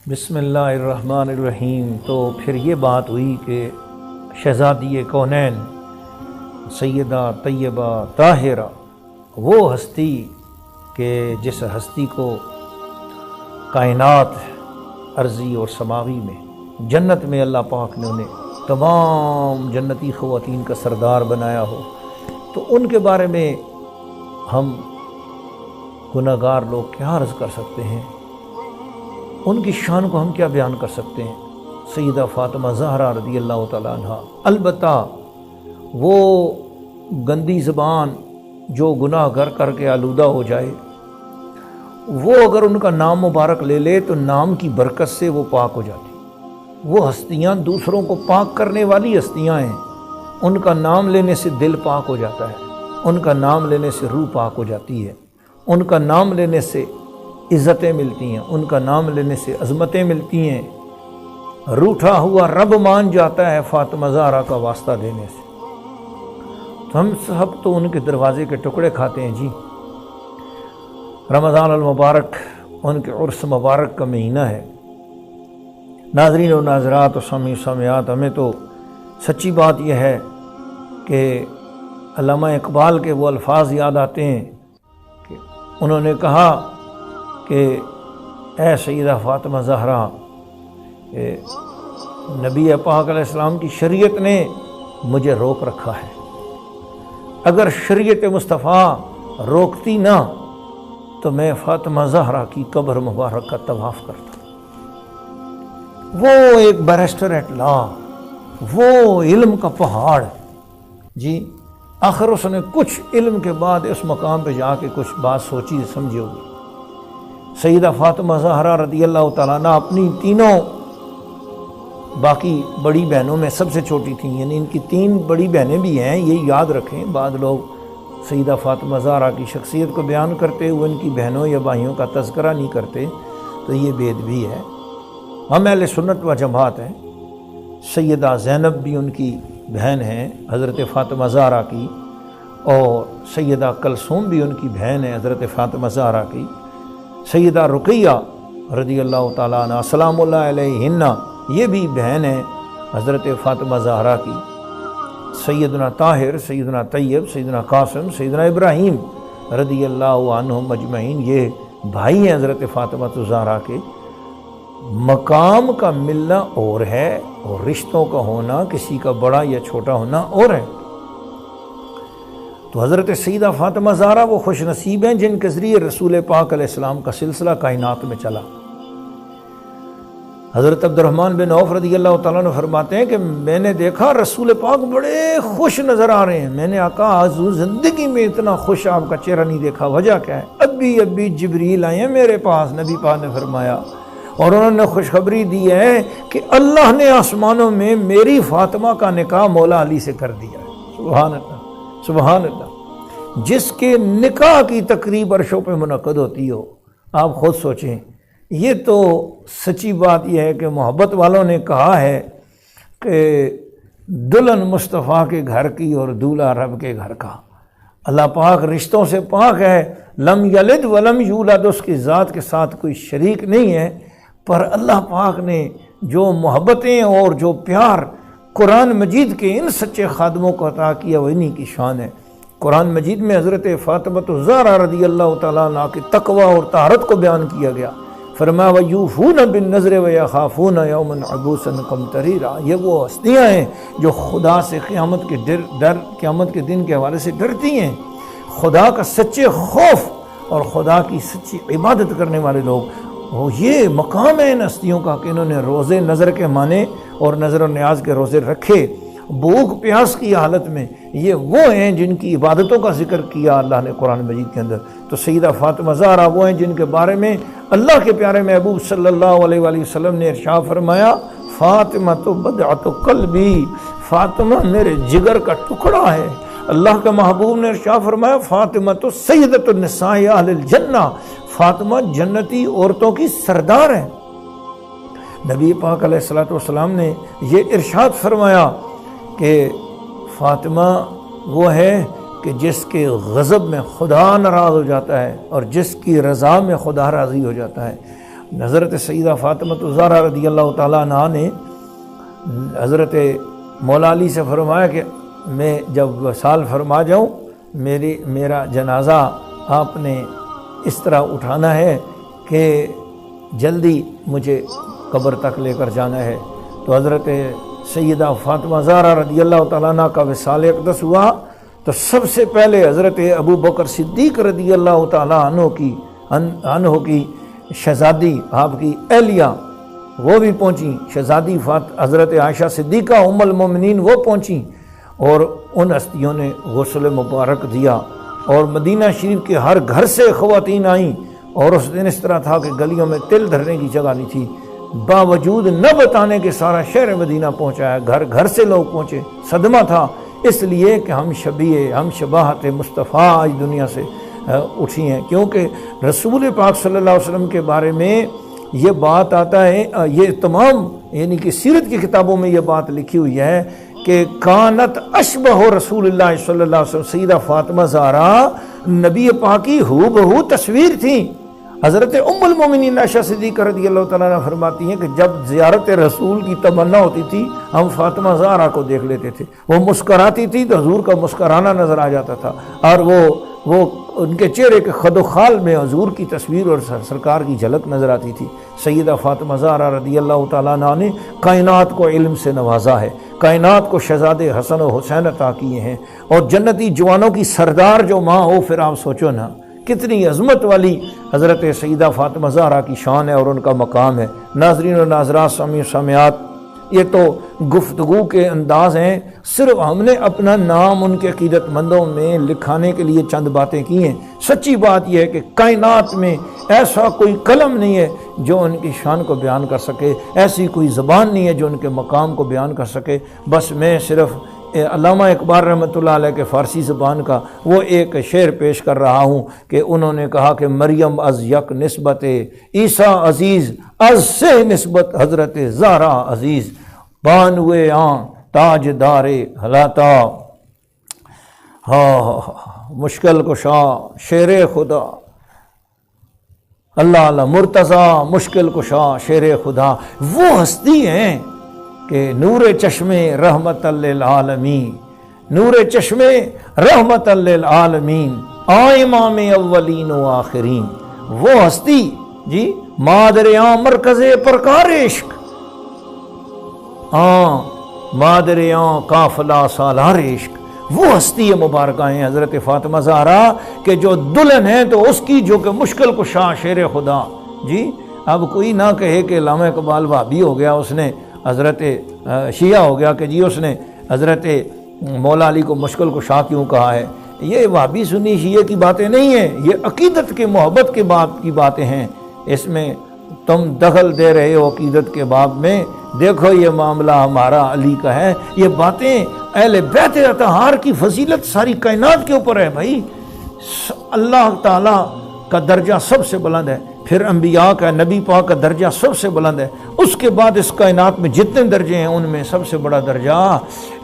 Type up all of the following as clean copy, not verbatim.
بسم اللہ الرحمن الرحیم۔ تو پھر یہ بات ہوئی کہ شہزادی کونین سیدہ طیبہ طاہرہ، وہ ہستی کہ جس ہستی کو کائنات ارضی اور سماوی میں جنت میں اللہ پاک نے انہیں تمام جنتی خواتین کا سردار بنایا ہو، تو ان کے بارے میں ہم گناہگار لوگ کیا عرض کر سکتے ہیں؟ ان کی شان کو ہم کیا بیان کر سکتے ہیں؟ سیدہ فاطمہ زہرا رضی اللہ تعالیٰ عنہ، البتہ وہ گندی زبان جو گناہ کر کے آلودہ ہو جائے، وہ اگر ان کا نام مبارک لے لے تو نام کی برکت سے وہ پاک ہو جاتی۔ وہ ہستیاں دوسروں کو پاک کرنے والی ہستیاں ہیں، ان کا نام لینے سے دل پاک ہو جاتا ہے، ان کا نام لینے سے روح پاک ہو جاتی ہے، ان کا نام لینے سے عزتیں ملتی ہیں، ان کا نام لینے سے عظمتیں ملتی ہیں۔ روٹھا ہوا رب مان جاتا ہے فاطمہ زہرا کا واسطہ دینے سے۔ تو ہم سب تو ان کے دروازے کے ٹکڑے کھاتے ہیں جی۔ رمضان المبارک ان کے عرس مبارک کا مہینہ ہے۔ ناظرین و ناظرات و سامعین و سامعات، ہمیں تو سچی بات یہ ہے کہ علامہ اقبال کے وہ الفاظ یاد آتے ہیں کہ انہوں نے کہا کہ اے سیدہ فاطمہ زہرا، نبی پاک علیہ السلام کی شریعت نے مجھے روک رکھا ہے، اگر شریعت مصطفیٰ روکتی نہ تو میں فاطمہ زہرا کی قبر مبارک کا طواف کرتا۔ وہ ایک بیرسٹر ایٹ لا، وہ علم کا پہاڑ جی، آخر اس نے کچھ علم کے بعد اس مقام پہ جا کے کچھ بات سوچی سمجھی ہوگی۔ سیدہ فاطمہ زہرا رضی اللہ تعالیٰ عنہ اپنی تینوں باقی بڑی بہنوں میں سب سے چھوٹی تھیں، یعنی ان کی 3 بڑی بہنیں بھی ہیں، یہ یاد رکھیں۔ بعض لوگ سیدہ فاطمہ زہرا کی شخصیت کو بیان کرتے ہوئے ان کی بہنوں یا بھائیوں کا تذکرہ نہیں کرتے، تو یہ بے ادبی ہے۔ ہم اہل سنت و جماعت ہیں۔ سیدہ زینب بھی ان کی بہن ہیں حضرت فاطمہ زہرا کی، اور سیدہ کلثوم بھی ان کی بہن ہے حضرت فاطمہ زہرا کی۔ سیدہ رقیہ رضی اللہ تعالیٰ عنہ سلام اللہ علیہن، یہ بھی بہن ہے حضرت فاطمہ زہرا کی۔ سیدنا طاہر، سیدنا طیب، سیدنا قاسم، سیدنا ابراہیم رضی اللہ عنہم اجمعین، یہ بھائی ہیں حضرت فاطمہ زہرا کے۔ مقام کا ملنا اور ہے، اور رشتوں کا ہونا، کسی کا بڑا یا چھوٹا ہونا اور ہے۔ تو حضرت سیدہ فاطمہ زہرا وہ خوش نصیب ہیں جن کے ذریعے رسول پاک علیہ السلام کا سلسلہ کائنات میں چلا۔ حضرت عبد الرحمن بن عوف رضی اللہ تعالیٰ عنہ فرماتے ہیں کہ میں نے دیکھا رسول پاک بڑے خوش نظر آ رہے ہیں۔ میں نے آقا حضور زندگی میں اتنا خوش آپ کا چہرہ نہیں دیکھا، وجہ کیا ہے؟ ابھی جبریل آئے ہیں میرے پاس، نبی پاک نے فرمایا، اور انہوں نے خوشخبری دی ہے کہ اللہ نے آسمانوں میں میری فاطمہ کا نکاح مولا علی سے کر دیا ہے۔ سبحان اللہ، سبحان اللہ۔ جس کے نکاح کی تقریب عرشوں پہ منعقد ہوتی ہو، آپ خود سوچیں۔ یہ تو سچی بات یہ ہے کہ محبت والوں نے کہا ہے کہ دلہن مصطفیٰ کے گھر کی اور دولہا رب کے گھر کا۔ اللہ پاک رشتوں سے پاک ہے، لم یلد ولم یولد، اس کی ذات کے ساتھ کوئی شریک نہیں ہے، پر اللہ پاک نے جو محبتیں اور جو پیار قرآن مجید کے ان سچے خادموں کو عطا کیا، وہ انہی کی شان ہے۔ قرآن مجید میں حضرت فاطمہ زہرا رضی اللہ تعالیٰ عنہ کے تقوی اور طہارت کو بیان کیا گیا۔ فرمایا وَيُوفُونَ بِالنَّذْرِ وَيَخَافُونَ يَوْمًا عَبُوسًا قَمْطَرِيرًا، یہ وہ ہستیاں ہیں جو خدا سے قیامت کے دن کے حوالے سے ڈرتی ہیں، خدا کا سچے خوف اور خدا کی سچی عبادت کرنے والے لوگ۔ وہ یہ مقام ہے ان ہستیوں کا کہ انہوں نے روزے نظر کے مانے اور نظر و نیاز کے روزے رکھے بھوک پیاس کی حالت میں۔ یہ وہ ہیں جن کی عبادتوں کا ذکر کیا اللہ نے قرآن مجید کے اندر۔ تو سیدہ فاطمہ زہرا وہ ہیں جن کے بارے میں اللہ کے پیارے محبوب صلی اللہ علیہ وآلہ وسلم نے ارشاد فرمایا، فاطمہ تو بدعۃ قلبی، فاطمہ میرے جگر کا ٹکڑا ہے۔ اللہ کے محبوب نے ارشاد فرمایا، فاطمہ تو سیدۃ النساء اہل الجنہ، فاطمہ جنتی عورتوں کی سردار ہے۔ نبی پاک علیہ الصلوۃ والسلام نے یہ ارشاد فرمایا کہ فاطمہ وہ ہے کہ جس کے غضب میں خدا ناراض ہو جاتا ہے اور جس کی رضا میں خدا راضی ہو جاتا ہے۔ حضرت سیدہ فاطمہ الزہرا رضی اللہ تعالیٰ عنہ نے حضرت مولا علی سے فرمایا کہ میں جب وصال فرما جاؤں میرا جنازہ آپ نے اس طرح اٹھانا ہے کہ جلدی مجھے قبر تک لے کر جانا ہے۔ تو حضرت سیدہ فاطمہ زہرا رضی اللہ تعالیٰ عنہ کا وصال اقدس ہوا تو سب سے پہلے حضرت ابو بکر صدیق رضی اللہ تعالیٰ عنہ کی شہزادی آپ کی اہلیہ وہ بھی پہنچیں، شہزادی حضرت عائشہ صدیقہ ام المومنین وہ پہنچیں، اور ان ہستیوں نے غسل مبارک دیا، اور مدینہ شریف کے ہر گھر سے خواتین آئیں، اور اس دن اس طرح تھا کہ گلیوں میں تل دھرنے کی جگہ نہیں تھی، باوجود نہ بتانے کے سارا شہر مدینہ پہنچا ہے، گھر گھر سے لوگ پہنچے، صدمہ تھا، اس لیے کہ ہم شباہت مصطفیٰ آج دنیا سے اٹھی ہیں، کیونکہ رسول پاک صلی اللہ علیہ وسلم کے بارے میں یہ بات آتا ہے، یہ تمام یعنی کہ سیرت کی کتابوں میں یہ بات لکھی ہوئی ہے کہ کانت اشبہ رسول اللہ صلی اللہ علیہ وسلم، سیدہ فاطمہ زہرا نبی پاک کی ہو بہو تصویر تھیں۔ حضرت ام المومنین عائشہ صدیقہ رضی اللہ تعالیٰ عنہ فرماتی ہیں کہ جب زیارت رسول کی تمنا ہوتی تھی ہم فاطمہ زہرا کو دیکھ لیتے تھے، وہ مسکراتی تھی تو حضور کا مسکرانا نظر آ جاتا تھا، اور وہ ان کے چہرے کے خد و خال میں حضور کی تصویر اور سرکار کی جھلک نظر آتی تھی۔ سیدہ فاطمہ زہرا رضی اللہ تعالیٰ عنہ نے کائنات کو علم سے نوازا ہے، کائنات کو شہزادے حسن و حسین عطا کیے ہیں، اور جنتی جوانوں کی سردار جو ماں ہو، پھر آپ سوچو نا کتنی عظمت والی حضرت سیدہ فاطمہ زہرا کی شان ہے اور ان کا مقام ہے۔ ناظرین و ناظرات، سامعین و سامعات، یہ تو گفتگو کے انداز ہیں، صرف ہم نے اپنا نام ان کے عقیدت مندوں میں لکھانے کے لیے چند باتیں کی ہیں۔ سچی بات یہ ہے کہ کائنات میں ایسا کوئی قلم نہیں ہے جو ان کی شان کو بیان کر سکے، ایسی کوئی زبان نہیں ہے جو ان کے مقام کو بیان کر سکے۔ بس میں صرف علامہ اقبال رحمۃ اللہ علیہ کے فارسی زبان کا وہ ایک شعر پیش کر رہا ہوں کہ انہوں نے کہا کہ مریم از یک نسبت عیسیٰ عزیز، از سے نسبت حضرت زہرا عزیز، بانوے آن تاج دار حلاتا، مشکل کشا شیر خدا، اللہ اللہ مرتضیٰ مشکل کشا شیر خدا، وہ ہستی ہیں کہ نور چشم رحمت للعالمین، نور چشم رحمت للعالمین، امام اولین و آخرین، وہ ہستی جی مادریاں مرکز پرکار عشق، مادریاں قافلہ سالار عشق، وہ ہستی مبارکہ ہیں حضرت فاطمہ زہرا کہ جو دلہن ہیں تو اس کی جو کہ مشکل کشا شیر خدا۔ جی اب کوئی نہ کہے کہ علامہ اقبال وہابی ہو گیا، اس نے حضرت شیعہ ہو گیا کہ جی اس نے حضرت مولا علی کو مشکل کشا کیوں کہا ہے۔ یہ وہابی سنی شیعہ کی باتیں نہیں ہیں، یہ عقیدت کے محبت کے بات کی باتیں ہیں، اس میں تم دخل دے رہے ہو عقیدت کے باب میں۔ دیکھو یہ معاملہ ہمارا علی کا ہے، یہ باتیں اہل بیت اطہار کی فضیلت ساری کائنات کے اوپر ہے بھائی۔ اللہ تعالیٰ کا درجہ سب سے بلند ہے، پھر انبیاء کا، نبی پاک کا درجہ سب سے بلند ہے، اس کے بعد اس کائنات میں جتنے درجے ہیں ان میں سب سے بڑا درجہ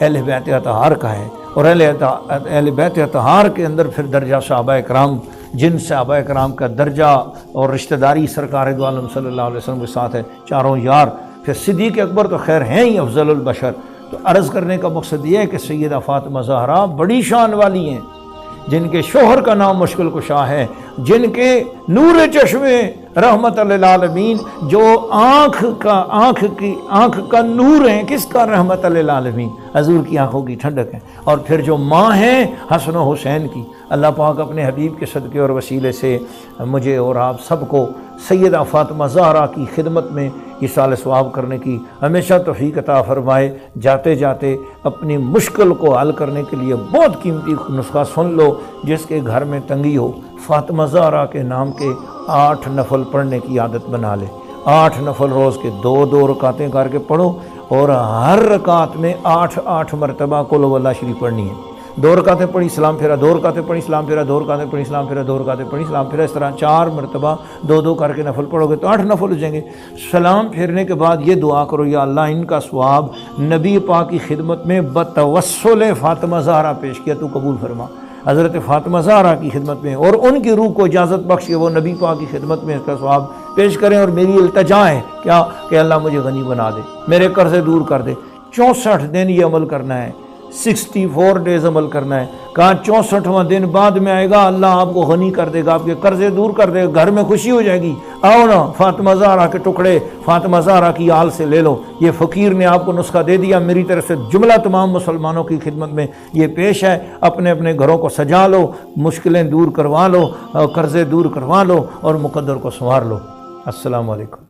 اہل بیت اطہار کا ہے، اور اہل بیت اطہار کے اندر پھر درجہ صحابہ اکرام، جن صحابہ اکرام کا درجہ اور رشتہ داری سرکار دو عالم صلی اللہ علیہ وسلم کے ساتھ ہے، چاروں یار، پھر صدیق اکبر تو خیر ہیں ہی افضل البشر۔ تو عرض کرنے کا مقصد یہ ہے کہ سیدہ فاطمہ زہرا بڑی شان والی ہیں، جن کے شوہر کا نام مشکل کشا ہے، جن کے نور چشمے رحمت للعالمین، جو آنکھ کا نور ہیں، کس کا؟ رحمت للعالمین، حضور کی آنکھوں کی ٹھنڈک ہے، اور پھر جو ماں ہیں حسن و حسین کی۔ اللہ پاک اپنے حبیب کے صدقے اور وسیلے سے مجھے اور آپ سب کو سیدہ فاطمہ زہرا کی خدمت میں ایصال ثواب کرنے کی ہمیشہ توفیق عطا فرمائے۔ جاتے جاتے اپنی مشکل کو حل کرنے کے لیے بہت قیمتی نسخہ سن لو، جس کے گھر میں تنگی ہو، فاطمہ زہرا کے نام کے 8 نفل پڑھنے کی عادت بنا لے۔ 8 نفل روز کے 2 رکعتیں کر کے پڑھو، اور ہر رکعت میں 8 مرتبہ قل هو اللہ شریف پڑھنی ہے۔ 2 رکعتیں پڑھی سلام پھیرا، 2 رکعتیں پڑھی سلام پھیرا، 2 رکعتیں پڑھی سلام پھیرا، 2 رکعتیں پڑھی سلام پھیرا، اس طرح 4 مرتبہ 2 کر کے نفل پڑھو گے تو 8 نفل ہو جائیں گے۔ سلام پھیرنے کے بعد یہ دعا کرو، یا اللہ ان کا ثواب نبی پاک کی خدمت میں بتوسل فاطمہ زہرا پیش کیا تو قبول فرما۔ حضرت فاطمہ زہرا کی خدمت میں، اور ان کی روح کو اجازت بخشے وہ نبی پاک کی خدمت میں اس کا ثواب پیش کریں۔ اور میری التجا ہے کیا کہ اللہ مجھے غنی بنا دے، میرے قرضے دور کر دے۔ 64 دن یہ عمل کرنا ہے، 64 ڈیز عمل کرنا ہے۔ کہا 64واں دن بعد میں آئے گا، اللہ آپ کو غنی کر دے گا، آپ کے قرضے دور کر دے گا، گھر میں خوشی ہو جائے گی۔ آؤ نا فاطمہ زہرا کے ٹکڑے فاطمہ زہرا کی آل سے لے لو۔ یہ فقیر نے آپ کو نسخہ دے دیا، میری طرف سے جملہ تمام مسلمانوں کی خدمت میں یہ پیش ہے۔ اپنے اپنے گھروں کو سجا لو، مشکلیں دور کروا لو، قرضے دور کروا لو اور مقدر کو سنوار لو۔ السلام علیکم۔